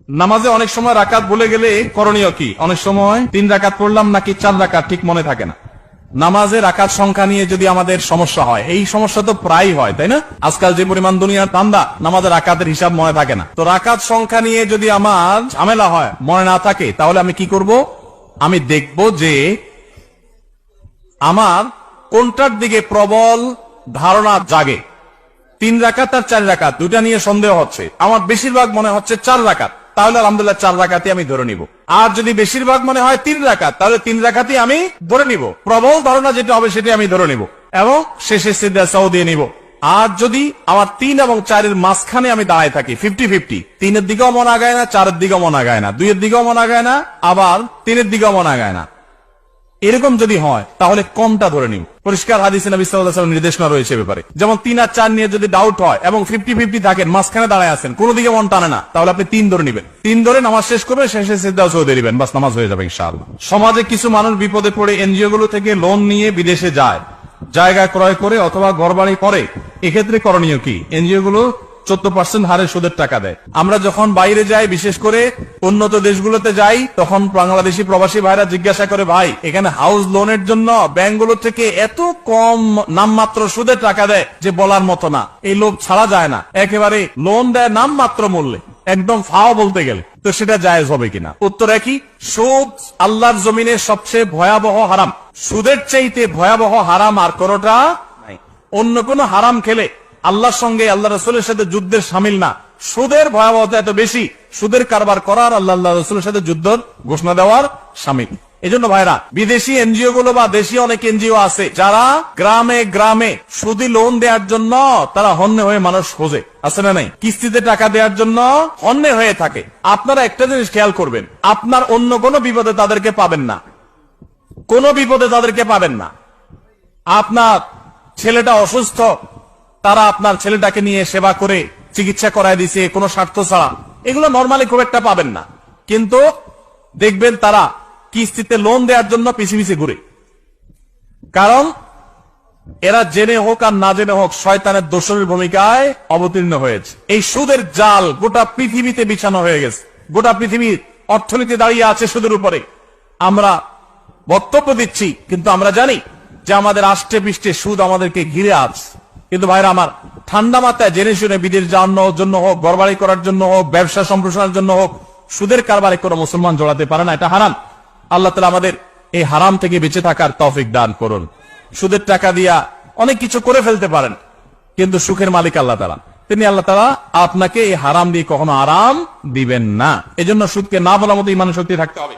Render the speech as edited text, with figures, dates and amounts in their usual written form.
নামাজে অনেক সময় রাকাত ভুলে গেলে করণীয় কি? অনেক সময় 3 রাকাত পড়লাম নাকি 4 রাকাত ঠিক মনে থাকে না। নামাজে রাকাত সংখ্যা নিয়ে যদি আমাদের সমস্যা হয়, এই সমস্যা তো প্রায় হয়, তাই না? আজকাল যে পরিমাণ দুনিয়ার ধান্দা, নামাজের রাকাতের হিসাব মনে থাকে না। তো রাকাত সংখ্যা নিয়ে যদি আমার ঝামেলা হয়, মনে না থাকে, তাহলে আমি কি করব? আমি দেখব যে আমার কোনটার দিকে প্রবল ধারণা জাগে। 3 রাকাত আর 4 রাকাত দুটা নিয়ে সন্দেহ হচ্ছে। আমার বেশিরভাগ মনে হচ্ছে 4 রাকাত, তাহলে আলহামদুলিল্লাহ 4 রাকাতই আমি ধরে নিব। আর যদি বেশিরভাগ মনে হয় 3 রাকাত, তাহলে 3 রাকাতই আমি ধরে নিব। প্রবল ধারণা যেটা হবে সেটা আমি ধরে নিব এবং শেষে সিজদা সাও দিয়ে নিব। আর যদি আমার 3 এবং 4 এর মাঝখানে আমি দাঁড়ায় থাকি, 50-50, 3 এর দিকেও মন আগায় না, 4 এর দিকেও মন আগায় না, 2 এর দিকেও মন আগায় না, আবার 3 এর দিকেও মন আগায় না, এরকম যদি হয় তাহলে কমটা ধরে নিব। পরিষ্কার হাদিসে নবী সাল্লাল্লাহু আলাইহি ওয়াসাল্লাম নির্দেশনা রয়েছে ব্যাপারে। যেমন 3 আর 4 নিয়ে যদি ডাউট হয় এবং 50-50 থাকেন, মাঝখানে দাঁড়ায় আছেন, কোন দিকে মন টানে না, তাহলে আপনি 3 ধরে নেবেন। 3 ধরে নামাজ শেষ করবে, শেষে সিজদা সাও দিয়ে দিবেন, বাস নামাজ হয়ে যাবে ইনশাআল্লাহ। সমাজে কিছু মানুষ বিপদে পড়ে এনজিও গুলো থেকে লোন নিয়ে বিদেশে যায়, জায়গা ক্রয় করে অথবা ঘরবাড়ি করে। এক্ষেত্রে করণীয় কি? এনজিও গুলো 14% হারে সুদের টাকা দেয়। আমরা যখন বাইরে যাই, বিশেষ করে উন্নত দেশগুলোতে যাই, তখন বাংলাদেশি প্রবাসী ভাইরা জিজ্ঞাসা করে, ভাই এখানে হাউস লোনের জন্য ব্যাংকগুলো থেকে এত কম নামমাত্র সুদে টাকা দেয় যে বলার মতো না। এই লোভ ছাড়া যায় না, একেবারে লোন দেয় নামমাত্র মূল্যে, একদম ফাও বলতে গেলে। তো সেটা জায়েজ হবে কিনা? উত্তর একই, সুদ আল্লাহর জমিনে সবচেয়ে ভয়াবহ হারাম। সুদের চাইতে ভয়াবহ হারাম আর কোনটা নাই। অন্য কোন হারাম খেলে আল্লাহর সঙ্গে, আল্লাহ রাসূলের সাথে যুদ্ধের শামিল না। সুদের ভয়াবহতা এত বেশি, সুদের কারবার করার আল্লাহ রাসূলের সাথে যুদ্ধ ঘোষণা দেওয়ার শামিল। এজন্য ভাইরা, বিদেশি এনজিও গুলো বা দেশি অনেক এনজিও আছে যারা গ্রামে গ্রামে সুদি লোন দেওয়ার জন্য তারা হন্যে হয়ে মানুষ খোঁজে, আছে না নাই? কিস্তিতে টাকা দেওয়ার জন্য হন্যে হয়ে থাকে। আপনারা একটা জিনিস খেয়াল করবেন, আপনার অন্য কোনো বিপদে তাদেরকে পাবেন না, কোনো বিপদে তাদেরকে পাবেন না। আপনার ছেলেটা অসুস্থ, তারা আপনার ছেলেটাকে নিয়ে সেবা করে চিকিৎসা করায় দিছে কোনো স্বার্থ ছাড়া, এগুলো নরমালি খুব একটা পাবেন না। কিন্তু দেখবেন তারা কিস্তিতে লোন দেওয়ার জন্য পিছিয়ে পিছিয়ে ঘুরে। কারণ এরা জেনে হোক আর না জেনে হোক শয়তানের দোসরের ভূমিকায় অবতীর্ণ হয়েছে। এই সুদের জাল গোটা পৃথিবীতে বিছানো হয়ে গেছে। গোটা পৃথিবীর অর্থনীতি দাঁড়িয়ে আছে সুদের উপরে। আমরা বক্তব্য দিচ্ছি, কিন্তু আমরা জানি যে আমাদের আষ্টে পৃষ্ঠে সুদ আমাদেরকে ঘিরে আছে। কিন্তু ভাইরা আমার, ঠান্ডা মাথায় জেনে শুনে বিদেশ যাওয়ার জন্য হোক, ঘরবাড়ি করার জন্য হোক, ব্যবসা সম্প্রসারণের জন্য হোক, সুদের কারবারে কোনো মুসলমান জড়াতে পারে না, এটা হারাম। আল্লাহ তাআলা আমাদের এই হারাম থেকে বেঁচে থাকার তৌফিক দান করুন। সুদের টাকা দিয়া অনেক কিছু করে ফেলতে পারেন, কিন্তু সুখের মালিক আল্লাহ তাআলা। তিনি আল্লাহ তাআলা আপনাকে এই হারাম দিয়ে কখনো আরাম দিবেন না। এজন্য সুদকে না বলার মতো ইমান শক্তি থাকতে হবে।